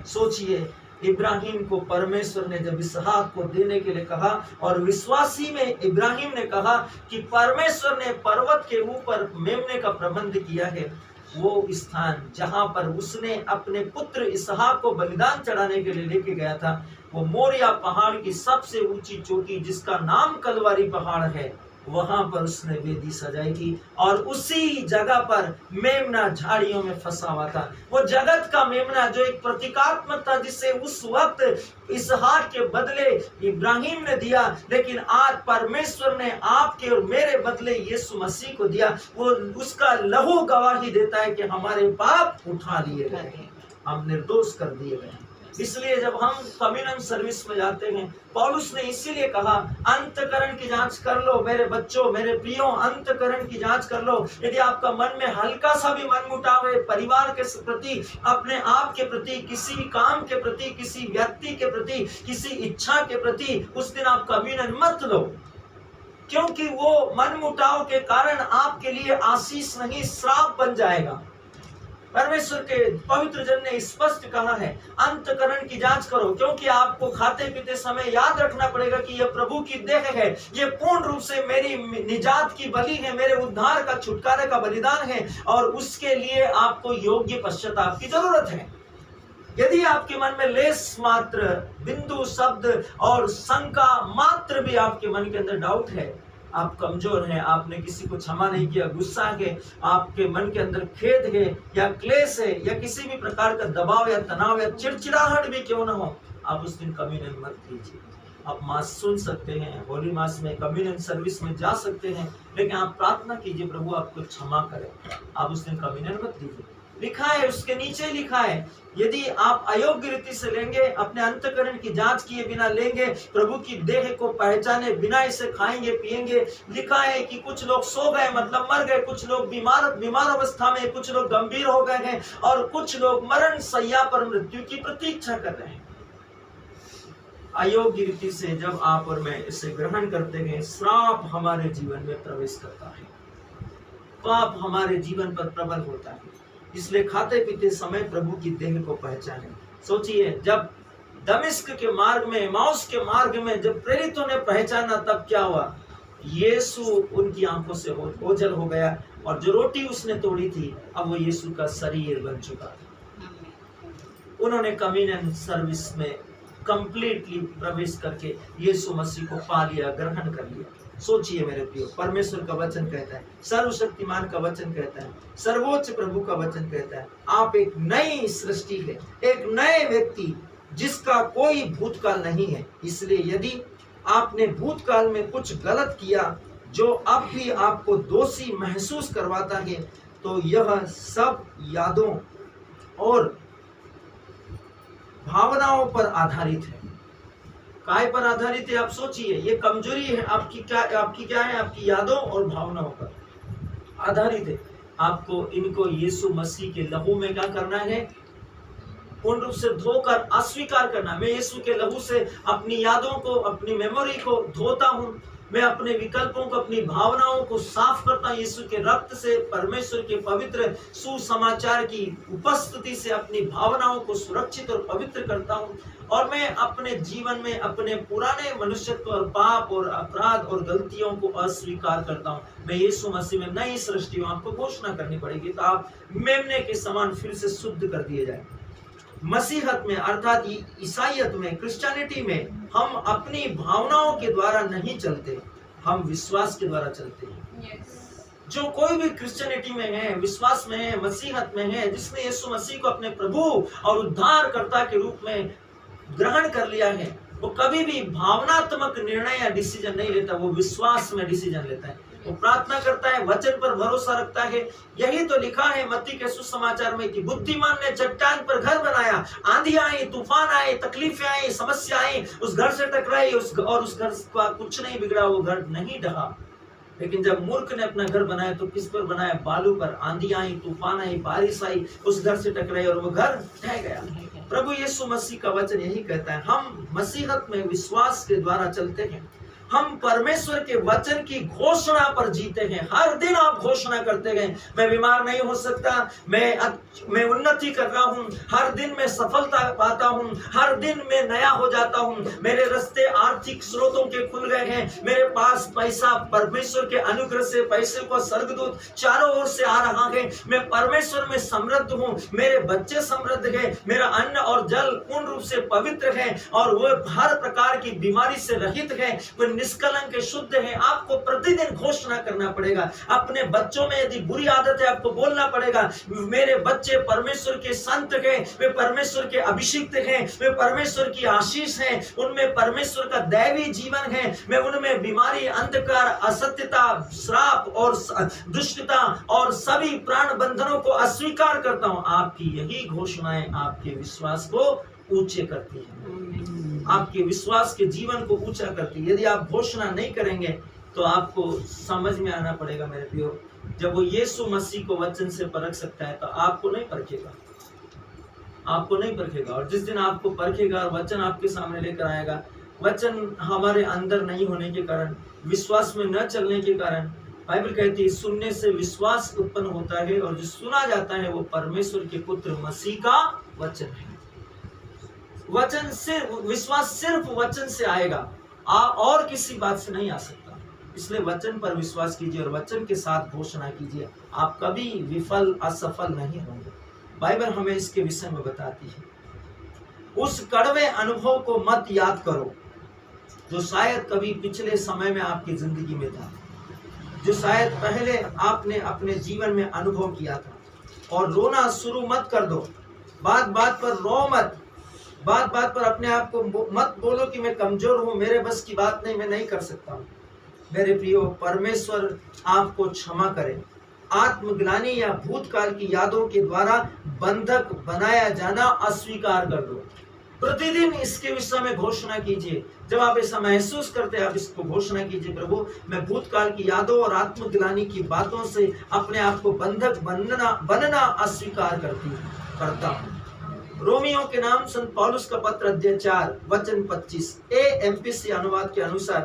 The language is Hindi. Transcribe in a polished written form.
सोचिए, इब्राहिम को परमेश्वर ने जब इसहाक को देने के लिए कहा, और विश्वासी में इब्राहिम ने कहा कि परमेश्वर ने पर्वत के ऊपर मेमने का प्रबंध किया है, वो स्थान जहां पर उसने अपने पुत्र इसहाक को बलिदान चढ़ाने के लिए लेके गया था, वो मोरिया पहाड़ की सबसे ऊंची चोटी जिसका नाम कलवारी पहाड़ है, वहां पर उसने वेदी सजाई थी। और उसी जगह पर मेमना झाड़ियों में फंसा हुआ था। वो जगत का मेमना जो एक प्रतीकात्मक था, जिसे उस वक्त इसहाक के बदले इब्राहिम ने दिया, लेकिन आज परमेश्वर ने आपके और मेरे बदले यीशु मसीह को दिया। वो उसका लहू गवाही देता है कि हमारे पाप उठा लिए गए, हम निर्दोष कर दिए गए। इसलिए जब हम कम्युनियन सर्विस में जाते हैं, पौलुस ने इसीलिए कहा अंतकरण की जांच कर लो मेरे बच्चों, मेरे प्रियो, अंतकरण की जांच कर लो। यदि आपका मन में हल्का सा भी मनमुटाव है, परिवार के प्रति, अपने आप के प्रति, किसी काम के प्रति, किसी व्यक्ति के प्रति, किसी इच्छा के प्रति, उस दिन आप कम्युनियन मत लो, क्योंकि वो मनमुटाव के कारण आपके लिए आशीष नहीं, श्राप बन जाएगा। परमेश्वर के पवित्र जन ने स्पष्ट कहा है अंतकरण की जांच करो, क्योंकि आपको खाते पीते समय याद रखना पड़ेगा कि यह प्रभु की देह है, यह पूर्ण रूप से मेरी निजात की बलि है, मेरे उद्धार का, छुटकारे का बलिदान है, और उसके लिए आपको योग्य पश्चाताप की जरूरत है। यदि आपके मन में लेस मात्र, बिंदु शब्द और शंका मात्र भी आपके मन के अंदर डाउट है, आप कमजोर हैं, आपने किसी को क्षमा नहीं किया, गुस्सा है, आपके मन के अंदर खेद है या क्लेश है, या किसी भी प्रकार का दबाव या तनाव या चिड़चिड़ाहट भी क्यों ना हो, आप उस दिन कम्युनियन मत कीजिए। आप मास सुन सकते हैं, होली मास में कम्युनियन सर्विस में जा सकते हैं, लेकिन आप प्रार्थना कीजिए प्रभु आपको क्षमा करें, आप उस दिन कम्युनियन मत कीजिए। लिखा है, उसके नीचे लिखा है, यदि आप अयोग्य रीति से लेंगे, अपने अंतकरण की जांच किए बिना लेंगे, प्रभु की देह को पहचाने बिना इसे खाएंगे पिएंगे। लिखा है कि कुछ लोग सो गए, मतलब मर गए, कुछ लोग बीमार अवस्था में, कुछ लोग गंभीर हो गए हैं, और कुछ लोग मरण शैया पर मृत्यु की प्रतीक्षा कर रहे हैं। अयोग्य रीति से जब आप और मैं इसे ग्रहण करते हैं, श्राप हमारे जीवन में प्रवेश करता है, पाप हमारे जीवन पर प्रबल होता है। इसलिए खाते पीते समय प्रभु की देह को पहचाने। सोचिए, जब दमिश्क के मार्ग में, एमाउस के मार्ग में जब प्रेरितों ने पहचाना, तब क्या हुआ? यीशु उनकी आंखों से ओझल हो गया, और जो रोटी उसने तोड़ी थी, अब वो यीशु का शरीर बन चुका था। उन्होंने कम्युनियन सर्विस में कंप्लीटली प्रवेश करके यीशु मसीह को पा लिया, ग्रहण कर लिया। सोचिए मेरे प्रियो, परमेश्वर का वचन कहता है, सर्वशक्तिमान का वचन कहता है, सर्वोच्च प्रभु का वचन कहता है, आप एक नई सृष्टि है, एक नए व्यक्ति जिसका कोई भूतकाल नहीं है। इसलिए यदि आपने भूतकाल में कुछ गलत किया जो अब भी आपको दोषी महसूस करवाता है, तो यह सब यादों और भावनाओं पर आधारित है। काय पर आधारित है? आप सोचिए, ये कमजोरी है आपकी क्या है? आपकी यादों और भावनाओं पर आधारित है। आपको इनको यीशु मसीह के लहू में क्या करना है? पूर्ण रूप से धोकर अस्वीकार करना। मैं यीशु के लहू से अपनी यादों को, अपनी मेमोरी को धोता हूँ, मैं अपने विकल्पों को, अपनी भावनाओं को साफ करता हूँ। यीशु के रक्त से, परमेश्वर के पवित्र सुसमाचार की उपस्थिति से अपनी भावनाओं को सुरक्षित और पवित्र करता हूँ, और मैं अपने जीवन में अपने पुराने मनुष्यत्व और पाप और अपराध और गलतियों को अस्वीकार करता हूँ। मैं यीशु मसीह में नई सृष्टि हूँ। आपको घोषणा करनी पड़ेगी, तो आप मेमने के समान फिर से शुद्ध कर दिए जाए। मसीहत में, अर्थात ईसाईयत में, क्रिश्चियनिटी में हम अपनी भावनाओं के द्वारा नहीं चलते, हम विश्वास के द्वारा चलते हैं। जो कोई भी क्रिश्चियनिटी में है, विश्वास में है, मसीहत में है, जिसने यीशु मसीह को अपने प्रभु और उद्धारकर्ता के रूप में ग्रहण कर लिया है, वो कभी भी भावनात्मक निर्णय या डिसीजन नहीं लेता, वो विश्वास में डिसीजन लेता है। वो प्रार्थना करता है, वचन पर भरोसा रखता है। यही तो लिखा है मत्ती के सुसमाचार में कि बुद्धिमान ने चट्टान पर घर बनाया, आंधी आई, तूफान आए, तकलीफें आई, समस्या आई, उस घर से टकराई, और उस घर का कुछ नहीं बिगड़ा, वो घर नहीं ढहा। लेकिन जब मूर्ख ने अपना घर बनाया तो किस पर बनाया? बालू पर। आंधी आई, तूफान आई, बारिश आई, उस घर से टकराई और वो घर ढह गया। प्रभु यीशु मसीह का वचन यही कहता है, हम मसीहत में विश्वास के द्वारा चलते हैं, हम परमेश्वर के वचन की घोषणा पर जीते हैं। हर दिन आप घोषणा करते गए, मैं बीमार नहीं हो सकता, मैं उन्नति कर रहा हूं, हर दिन मैं सफलता पाता हूं, हर दिन मैं नया हो जाता हूं, मेरे रास्ते आर्थिक स्रोतों के खुल गए हैं, मेरे पास पैसा, परमेश्वर के अनुग्रह से पैसे को स्वर्गदूत चारों ओर से आ रहा है, मैं परमेश्वर में समृद्ध हूं, मेरे बच्चे समृद्ध हैं, मेरा अन्न और जल पूर्ण रूप से पवित्र है और वो हर प्रकार की बीमारी से रहित है, वो निष्कलंक शुद्ध है। आपको प्रतिदिन घोषणा करना पड़ेगा। अपने बच्चों में यदि बुरी आदत है, आपको बोलना पड़ेगा, मेरे बच्चे परमेश्वर के संत हैं, वे परमेश्वर के अभिषिक्त हैं, वे परमेश्वर की आशीष हैं, उनमें परमेश्वर का दैवी जीवन है, मैं उनमें बीमारी, अंधकार, असत्यता, श्राप और दुष्टता और सभी प्राण बंधनों को अस्वीकार करता हूं। आपकी यही घोषणाएं आपके विश्वास को ऊंचे करती है, आपके विश्वास के जीवन को ऊंचा करती है। यदि आप घोषणा नहीं करेंगे तो आपको समझ में आना पड़ेगा मेरे प्रियो, जब वो यीशु मसीह को वचन से परख सकता है तो आपको नहीं परखेगा, आपको नहीं परखेगा। और जिस दिन आपको परखेगा और वचन आपके सामने लेकर आएगा, वचन हमारे अंदर नहीं होने के कारण, विश्वास में न चलने के कारण, बाइबल कहती है सुनने से विश्वास उत्पन्न होता है और जो सुना जाता है वो परमेश्वर के पुत्र मसीह का वचन है। वचन से विश्वास सिर्फ वचन से आएगा, और किसी बात से नहीं आ सकता। इसलिए वचन पर विश्वास कीजिए और वचन के साथ घोषणा कीजिए, आप कभी विफल असफल नहीं होंगे। बाइबल हमें इसके विषय में बताती है। उस कड़वे अनुभव को मत याद करो जो शायद कभी पिछले समय में आपकी जिंदगी में था, जो शायद पहले आपने अपने जीवन में अनुभव किया था, और रोना शुरू मत कर दो। बात बात पर रो मत, बात बात पर अपने आप को मत बोलो कि मैं कमजोर हूं, मेरे बस की बात नहीं, मैं नहीं कर सकता हूं। मेरे प्रियो, परमेश्वर आपको क्षमा करे। आत्मग्लानि या भूतकाल की यादों के द्वारा बंधक बनाया जाना अस्वीकार कर दो। प्रतिदिन इसके विषय में घोषणा कीजिए। जब आप ऐसा महसूस करते हैं, आप इसको घोषणा कीजिए, प्रभु मैं भूतकाल की यादों और आत्मग्लानि की बातों से अपने आप को बंधक बनना अस्वीकार करता हूँ। रोमियो के नाम संत पौलुस का पत्र अध्याय 4 वचन 25 AMPC अनुवाद के अनुसार